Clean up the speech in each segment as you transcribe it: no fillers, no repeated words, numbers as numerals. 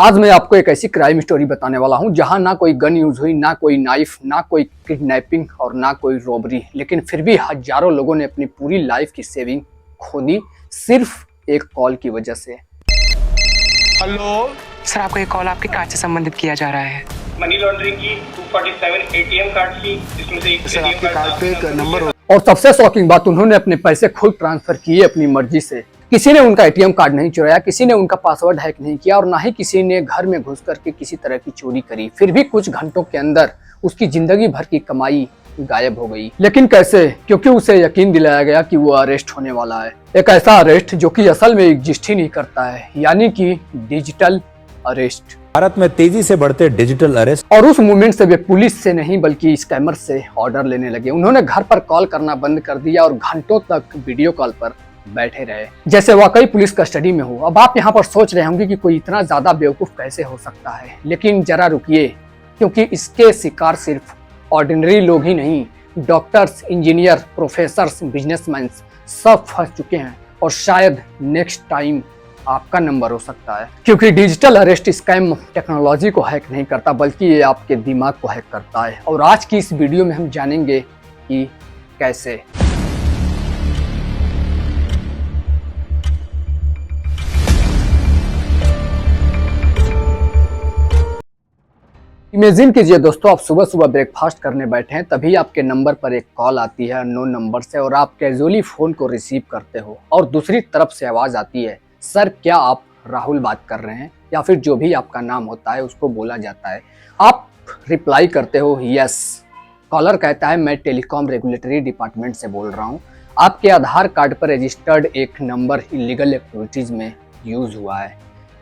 आज मैं आपको एक ऐसी क्राइम स्टोरी बताने वाला हूं जहां ना कोई गन यूज हुई, ना कोई नाइफ, ना कोई किडनैपिंग और ना कोई रॉबरी, लेकिन फिर भी हजारों लोगों ने अपनी पूरी लाइफ की सेविंग खो दी सिर्फ एक कॉल की वजह से। हेलो सर, आपको एक कॉल आपके कार्ड से संबंधित किया जा रहा है। मनी लॉन्ड्रिंग की 247 एटीएम कार्ड की, जिसमें से एक सर, आपके कार्ड पे एक नंबर और सबसे शॉकिंग बात, उन्होंने अपने पैसे खुद ट्रांसफर किए अपनी मर्जी से। किसी ने उनका एटीएम कार्ड नहीं चुराया, किसी ने उनका पासवर्ड हैक नहीं किया और ना ही किसी ने घर में घुस करके किसी तरह की चोरी करी। फिर भी कुछ घंटों के अंदर उसकी जिंदगी भर की कमाई गायब हो गई। लेकिन कैसे? क्योंकि उसे यकीन दिलाया गया कि वो अरेस्ट होने वाला है। एक ऐसा अरेस्ट जो कि असल में एग्जिस्ट ही नहीं करता है, यानी कि डिजिटल अरेस्ट। भारत में तेजी से बढ़ते डिजिटल अरेस्ट। और उस मूवमेंट से वे पुलिस से नहीं बल्कि स्कैमर से ऑर्डर लेने लगे। उन्होंने घर पर कॉल करना बंद कर दिया और घंटों तक वीडियो कॉल पर बैठे रहे, जैसे वाकई पुलिस कस्टडी में हो। अब आप यहाँ पर सोच रहे होंगे कि कोई इतना ज्यादा बेवकूफ कैसे हो सकता है, लेकिन जरा रुकिए, क्योंकि इसके शिकार सिर्फ ऑर्डिनरी लोग ही नहीं, डॉक्टर्स, इंजीनियर, प्रोफेसर्स, बिजनेसमैन सब फंस चुके हैं। और शायद नेक्स्ट टाइम आपका नंबर हो सकता है, क्योंकि डिजिटल अरेस्ट स्कैम टेक्नोलॉजी को हैक नहीं करता बल्कि ये आपके दिमाग को हैक करता है। और आज की इस वीडियो में हम जानेंगे कि कैसे। इमेजिन कीजिए दोस्तों, आप सुबह सुबह ब्रेकफास्ट करने बैठे हैं, तभी आपके नंबर पर एक कॉल आती है अननोन नंबर से और आप कैजुअली फोन को रिसीव करते हो और दूसरी तरफ से आवाज आती है, सर क्या आप राहुल बात कर रहे हैं, या फिर जो भी आपका नाम होता है उसको बोला जाता है। आप रिप्लाई करते हो यस। कॉलर कहता है मैं टेलीकॉम रेगुलेटरी डिपार्टमेंट से बोल रहा हूँ, आपके आधार कार्ड पर रजिस्टर्ड एक नंबर इलीगल एक्टिविटीज में यूज हुआ है।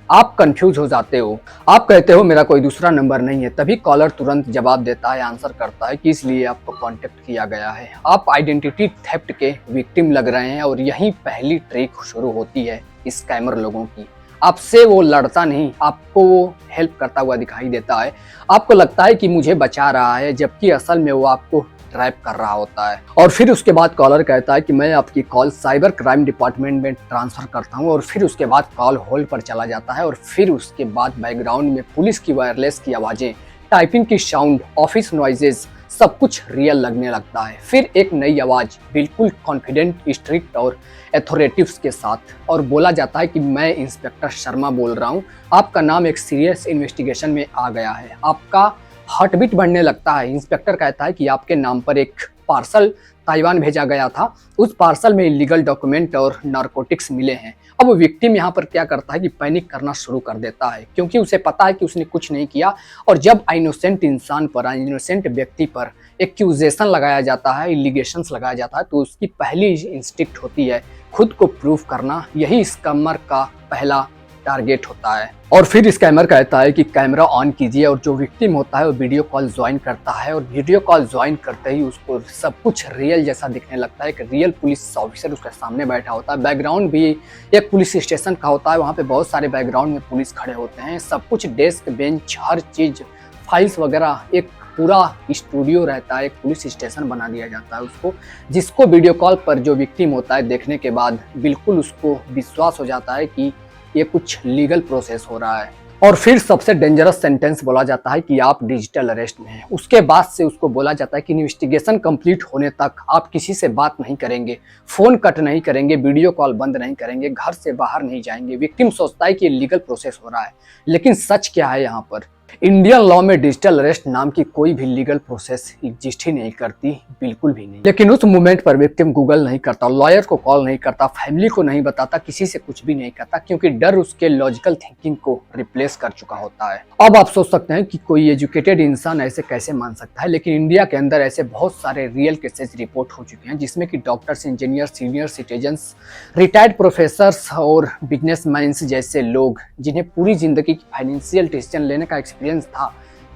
आप कंफ्यूज हो जाते हो, आप कहते हो मेरा कोई दूसरा नंबर नहीं है। तभी कॉलर तुरंत जवाब देता है, आंसर करता है कि इसलिए आपको कांटेक्ट किया गया है। आप आइडेंटिटी थेफ्ट के विक्टिम लग रहे हैं और यहीं पहली ट्रिक शुरू होती है स्कैमर लोगों की। आपसे वो लड़ता नहीं, आपको वो हेल्प करता हुआ दिखाई देता है। आपको लगता है कि मुझे बचा रहा है, जबकि असल में वो आपको ट्रैप कर रहा होता है। और फिर उसके बाद कॉलर कहता है कि मैं आपकी कॉल साइबर क्राइम डिपार्टमेंट में ट्रांसफर करता हूं, और फिर उसके बाद कॉल होल्ड पर चला जाता है। और फिर उसके बाद बैकग्राउंड में पुलिस की वायरलेस की आवाजें, टाइपिंग की साउंड, ऑफिस नॉइजेस, सब कुछ रियल लगने लगता है। फिर एक नई आवाज बिल्कुल कॉन्फिडेंट, स्ट्रिक्ट और अथॉरिटीव्स के साथ, और बोला जाता है कि मैं इंस्पेक्टर शर्मा बोल रहा हूँ, आपका नाम एक सीरियस इन्वेस्टिगेशन में आ गया है। आपका हार्ट बीट बढ़ने लगता है। इंस्पेक्टर कहता है कि आपके नाम पर एक पार्सल ताइवान भेजा गया था, उस पार्सल में इलीगल डॉक्यूमेंट और नारकोटिक्स मिले हैं। अब विक्टिम यहाँ पर क्या करता है कि पैनिक करना शुरू कर देता है, क्योंकि उसे पता है कि उसने कुछ नहीं किया। और जब इनोसेंट इंसान पर, इनोसेंट व्यक्ति पर एक्यूजेशन लगाया जाता है, इलिगेशंस लगाया जाता है, तो उसकी पहली इंस्टिंक्ट होती है खुद को प्रूव करना। यही स्कैमर का पहला टारगेट होता है। और फिर स्कैमर कहता है कि कैमरा ऑन कीजिए, और जो विक्टिम होता है वो वीडियो कॉल ज्वाइन करता है। और वीडियो कॉल ज्वाइन करते ही उसको सब कुछ रियल जैसा दिखने लगता है। एक रियल पुलिस ऑफिसर उसके सामने बैठा होता है। बैकग्राउंड भी एक पुलिस स्टेशन का होता है, वहाँ पे बहुत सारे बैकग्राउंड में पुलिस खड़े होते हैं। सब कुछ डेस्क, बेंच, हर चीज, फाइल्स वगैरह, एक पूरा स्टूडियो रहता है। एक पुलिस स्टेशन बना दिया जाता है उसको, जिसको वीडियो कॉल पर जो विक्टिम होता है देखने के बाद बिल्कुल उसको विश्वास हो जाता है कि ये कुछ लीगल प्रोसेस हो रहा है। और फिर सबसे डेंजरस सेंटेंस बोला जाता है कि आप डिजिटल अरेस्ट में हैं। उसके बाद से उसको बोला जाता है कि इन्वेस्टिगेशन कंप्लीट होने तक आप किसी से बात नहीं करेंगे, फोन कट नहीं करेंगे, वीडियो कॉल बंद नहीं करेंगे, घर से बाहर नहीं जाएंगे। विक्टिम सोचता है कि ये लीगल प्रोसेस हो रहा है, लेकिन सच क्या है यहाँ पर? इंडियन लॉ में डिजिटल अरेस्ट नाम की कोई भी लीगल प्रोसेस एग्जिस्ट ही नहीं करती, बिल्कुल भी नहीं। लेकिन उस मोमेंट पर विक्टिम गूगल नहीं करता, लॉयर को कॉल नहीं करता, फैमिली को नहीं बताता, किसी से कुछ भी नहीं करता, क्योंकि डर उसके लॉजिकल थिंकिंग को रिप्लेस कर चुका होता है। अब आप सोच सकते हैं कि कोई एजुकेटेड इंसान ऐसे कैसे मान सकता है, लेकिन इंडिया के अंदर ऐसे बहुत सारे रियल केसेस रिपोर्ट हो चुके हैं, जिसमें कि doctors, engineer, senior citizens, retired professors और बिजनेसमैन जैसे लोग, जिन्हें पूरी जिंदगी की फाइनेंशियल डिसीजन लेने का एक्सपीरियंस था,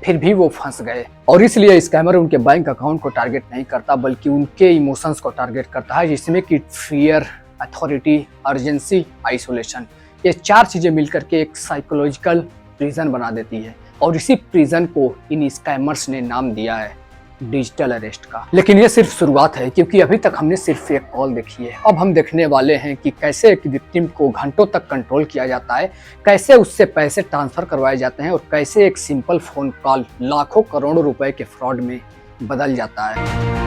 फिर भी वो फंस गए। और इसलिए स्कैमर उनके बैंक अकाउंट को टारगेट नहीं करता, बल्कि उनके इमोशंस को टारगेट करता है, जिसमें कि फियर, अथॉरिटी, अर्जेंसी, आइसोलेशन, ये चार चीजें मिलकर के एक साइकोलॉजिकल प्रिजन बना देती है। और इसी प्रिजन को इन स्कैमर्स ने नाम दिया है डिजिटल अरेस्ट का। लेकिन ये सिर्फ शुरुआत है, क्योंकि अभी तक हमने सिर्फ एक कॉल देखी है। अब हम देखने वाले हैं कि कैसे एक विक्टिम को घंटों तक कंट्रोल किया जाता है, कैसे उससे पैसे ट्रांसफर करवाए जाते हैं और कैसे एक सिंपल फोन कॉल लाखों करोड़ों रुपए के फ्रॉड में बदल जाता है।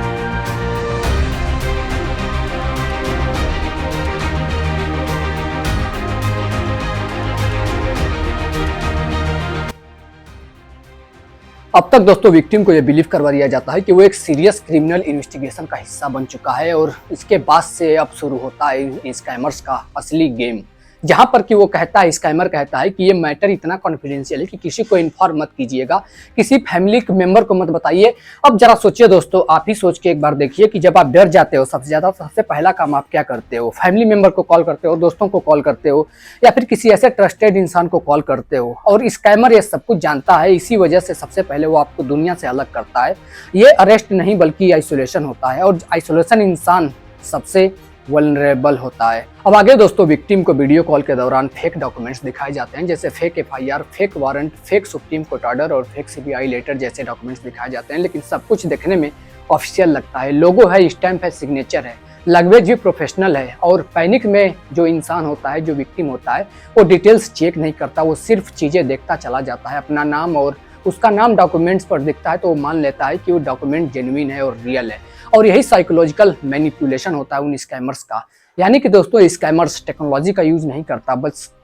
अब तक दोस्तों विक्टिम को यह बिलीव करवा दिया जाता है कि वो एक सीरियस क्रिमिनल इन्वेस्टिगेशन का हिस्सा बन चुका है और इसके बाद से अब शुरू होता है स्कैमर्स का असली गेम, जहां पर कि वो कहता है, स्कैमर कहता है कि ये मैटर इतना कॉन्फिडेंशियल है कि किसी को इन्फॉर्म मत कीजिएगा, किसी फैमिली मेंबर को मत बताइए। अब जरा सोचिए दोस्तों, आप ही सोच के एक बार देखिए कि जब आप डर जाते हो सबसे ज्यादा, सबसे पहला काम आप क्या करते हो? फैमिली मेंबर को कॉल करते हो, दोस्तों को कॉल करते हो, या फिर किसी ऐसे ट्रस्टेड इंसान को कॉल करते हो। और स्कैमर ये सब कुछ जानता है, इसी वजह से सबसे पहले वो आपको दुनिया से अलग करता है। ये अरेस्ट नहीं बल्कि आइसोलेशन होता है, और आइसोलेशन इंसान सबसे वल्नरेबल होता है। अब आगे दोस्तों, विक्टिम को वीडियो कॉल के दौरान फेक डॉक्यूमेंट्स दिखाए जाते हैं, जैसे fake FIR, fake warrant, fake supreme court order और फेक सीबीआई लेटर जैसे डॉक्यूमेंट्स दिखाए जाते हैं। लेकिन सब कुछ देखने में ऑफिशियल लगता है, लोगो है, स्टैम्प है, सिग्नेचर है, लैंग्वेज भी प्रोफेशनल है। और पैनिक में जो इंसान होता है, जो विक्टिम होता है, वो डिटेल्स चेक नहीं करता, वो सिर्फ चीज़ें देखता चला जाता है। अपना नाम और उसका नाम डॉक्यूमेंट्स पर दिखता है तो वो मान लेता है कि वो डॉक्यूमेंट जेन्युइन है और रियल है। और यही साइकोलॉजिकल मैनिपुलेशन होता है उन स्कैमर्स का। यानी कि दोस्तों, स्कैमर्स टेक्नोलॉजी का यूज नहीं करता,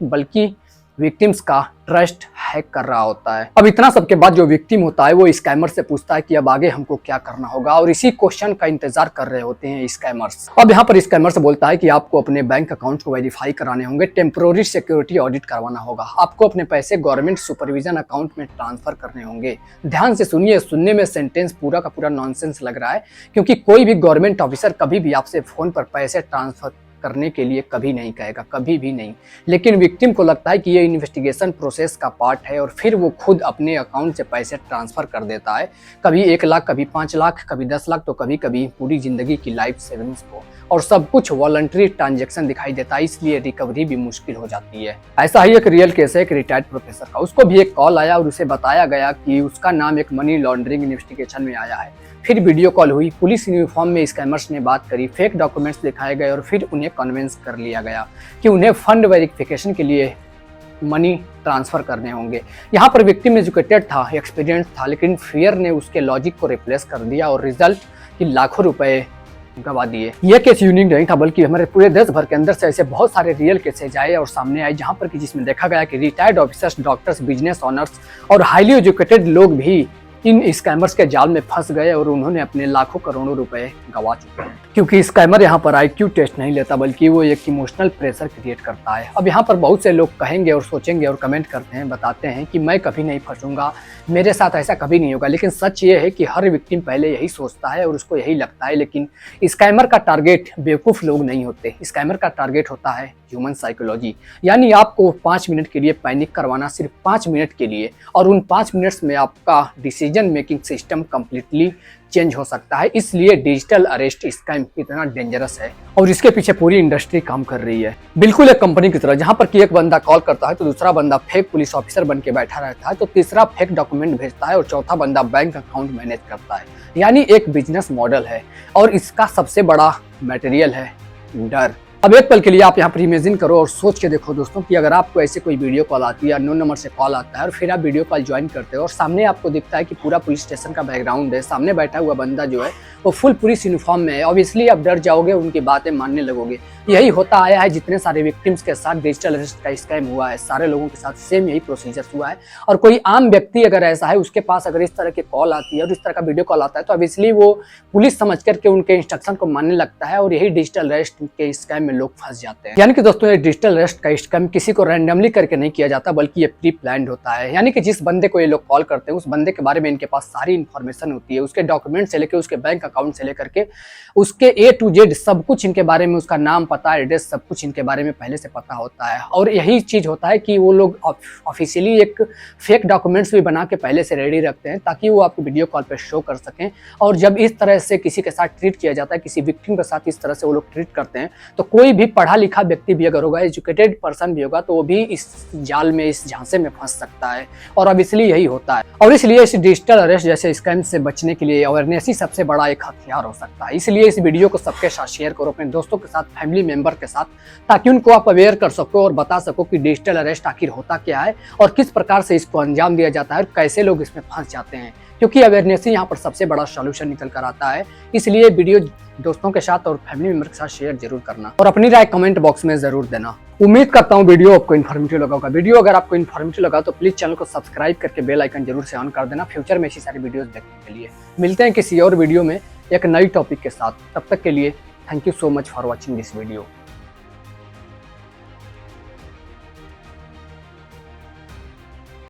बल्कि विक्टिम्स का ट्रस्ट हैक कर रहा होता है। अब इतना सबके बाद जो विक्टिम होता है वो स्कैमर से पूछता है कि अब आगे हमको क्या करना होगा, और इसी क्वेश्चन का इंतजार कर रहे होते हैं स्कैमर्स। अब यहाँ पर स्कैमर से बोलता है कि आपको अपने बैंक अकाउंट को वेरीफाई कराने होंगे, टेम्पोररी सिक्योरिटी ऑडिट करवाना होगा, आपको अपने पैसे गवर्नमेंट सुपरविजन अकाउंट में ट्रांसफर करने होंगे। ध्यान से सुनिए, सुनने में सेंटेंस पूरा का पूरा नॉनसेंस लग रहा है, क्योंकि कोई भी गवर्नमेंट ऑफिसर कभी भी आपसे फोन पर पैसे ट्रांसफर करने के लिए कभी नहीं कहेगा, कभी भी नहीं। लेकिन विक्टिम को लगता है कि ये इन्वेस्टिगेशन प्रोसेस का पार्ट है, और फिर वो खुद अपने अकाउंट से पैसे ट्रांसफर कर देता है, कभी 1 लाख, कभी 5 लाख, कभी 10 लाख, तो कभी कभी पूरी जिंदगी की लाइफ सेविंग्स को। और सब कुछ वॉलंटरी ट्रांजैक्शन दिखाई देता है, इसलिए रिकवरी भी मुश्किल हो जाती है। ऐसा ही एक रियल केस है एक रिटायर्ड प्रोफेसर का। उसको भी एक कॉल आया और उसे बताया गया कि उसका नाम एक मनी लॉन्ड्रिंग इन्वेस्टिगेशन में आया है। फिर वीडियो कॉल हुई, पुलिस यूनिफॉर्म में स्कैमर्स ने बात करी, फेक डॉक्यूमेंट्स दिखाए गए और फिर उन्हें कन्विंस कर लिया गया कि उन्हें फंड वेरिफिकेशन के लिए मनी ट्रांसफर करने होंगे। यहाँ पर विक्टिम एजुकेटेड था, एक्सपीरियंस था, लेकिन फियर ने उसके लॉजिक को रिप्लेस कर दिया और रिजल्ट की लाखों रुपए गवा दिए। यह केस यूनिक नहीं था, बल्कि हमारे पूरे देश भर के अंदर से ऐसे बहुत सारे रियल केसेज आए और सामने आए, जहाँ पर कि जिसमें देखा गया कि retired officers, doctors, business honours और हाईली एजुकेटेड लोग भी इन स्कैमर्स के जाल में फंस गए और उन्होंने अपने लाखों करोड़ों रुपए गवा चुके हैं। क्योंकि स्कैमर यहाँ पर IQ टेस्ट नहीं लेता, बल्कि वो एक इमोशनल प्रेशर क्रिएट करता है। अब यहाँ पर बहुत से लोग कहेंगे और सोचेंगे और कमेंट करते हैं, बताते हैं कि मैं कभी नहीं फंसूंगा, मेरे साथ ऐसा कभी नहीं होगा। लेकिन सच ये है कि हर विक्टिम पहले यही सोचता है और उसको यही लगता है। लेकिन स्कैमर का टारगेट बेवकूफ़ लोग नहीं होते, स्कैमर का टारगेट होता है ह्यूमन साइकोलॉजी। यानी आपको 5 मिनट के लिए पैनिक करवाना, सिर्फ 5 मिनट के लिए, और उन 5 मिनट्स में आपका decision making system completely change हो सकता है। इसलिए डिजिटल अरेस्ट स्कैम इतना डेंजरस है और इसके पीछे पूरी इंडस्ट्री काम कर रही है, बिल्कुल एक कंपनी की तरह, जहां पर कि एक बंदा कॉल करता है तो दूसरा बंदा फेक पुलिस ऑफिसर बन के बैठा रहता है, तो तीसरा फेक डॉक्यूमेंट भेजता है और चौथा बंदा बैंक अकाउंट मैनेज करता है। यानी एक बिजनेस मॉडल है और इसका सबसे बड़ा मटेरियल है डर। अब एक पल के लिए आप यहाँ पर इमेजिन करो और सोच के देखो दोस्तों कि अगर आपको ऐसे कोई वीडियो कॉल आती है, अननोन नंबर से कॉल आता है और फिर आप वीडियो कॉल ज्वाइन करते हो और सामने आपको दिखता है कि पूरा पुलिस स्टेशन का बैकग्राउंड है, सामने बैठा हुआ बंदा जो है वो फुल पुलिस यूनिफॉर्म में है। ऑब्वियसली आप डर जाओगे, उनकी बातें मानने लगोगे। यही होता आया है जितने सारे विक्टिम्स के साथ डिजिटल अरेस्ट का स्कैम हुआ है, सारे लोगों के साथ सेम यही प्रोसीजर हुआ है। और कोई आम व्यक्ति अगर ऐसा है, उसके पास अगर इस तरह की कॉल आती है और इस तरह का वीडियो कॉल आता है, तो ऑब्वियसली वो पुलिस समझ करके उनके इंस्ट्रक्शन को मानने लगता है और यही डिजिटल अरेस्ट के स्कैम में लोग फंस जाते हैं। यानी कि दोस्तों, ये डिजिटल अरेस्ट का स्कैम किसी को रैंडमली करके नहीं किया जाता, बल्कि ये प्री प्लान्ड होता है। यानी कि जिस बंदे को ये लोग कॉल करते हैं, उस बंदे के बारे में इनके पास सारी इन्फॉर्मेशन होती है, उसके डॉक्यूमेंट से लेकर, उसके बैंक अकाउंट से लेकर के उसके A to Z सब कुछ इनके बारे में, उसका नाम, पता, एड्रेस, सब कुछ इनके बारे में पहले से पता होता है। और यही चीज होता है कि वो लोग ऑफिशियली एक फेक डॉक्यूमेंट्स भी बना के पहले से रेडी रखते हैं, ताकि वो आपको वीडियो कॉल पे शो कर सकें। और जब इस तरह से किसी के साथ ट्रीट किया जाता है, किसी विक्टिम के साथ इस तरह से वो लोग ट्रीट करते हैं, तो कोई कोई भी पढ़ा लिखा व्यक्ति भी अगर होगा, एजुकेटेड पर्सन भी होगा, तो वो भी इस जाल में, इस झांसे में फंस सकता है। और अब इसलिए यही होता है, और इसलिए इस डिजिटल अरेस्ट जैसे स्कैम से बचने के लिए अवेयरनेस ही सबसे बड़ा एक हथियार हो सकता है। इसलिए इस वीडियो को सबके साथ शेयर करो, अपने दोस्तों के साथ, फैमिली मेंबर के साथ, ताकि उनको आप अवेयर कर सको और बता सको कि डिजिटल अरेस्ट आखिर होता क्या है और किस प्रकार से इसको अंजाम दिया जाता है और कैसे लोग इसमें फंस जाते हैं। क्योंकि अवेयरनेस ही यहाँ पर सबसे बड़ा सॉल्यूशन निकल कर आता है। इसलिए वीडियो दोस्तों के साथ और फैमिली मेंबर के साथ शेयर जरूर करना और अपनी राय कमेंट बॉक्स में जरूर देना। उम्मीद करता हूँ वीडियो आपको इन्फॉर्मेटिव लगा होगा। वीडियो अगर आपको इन्फॉर्मेटिव लगा तो प्लीज चैनल को सब्सक्राइब करके बेल आइकन जरूर से ऑन कर देना, फ्यूचर में ऐसी सारी वीडियोस देखने के लिए। मिलते हैं किसी और वीडियो में एक नई टॉपिक के साथ। तब तक के लिए thank you so much for watching this video.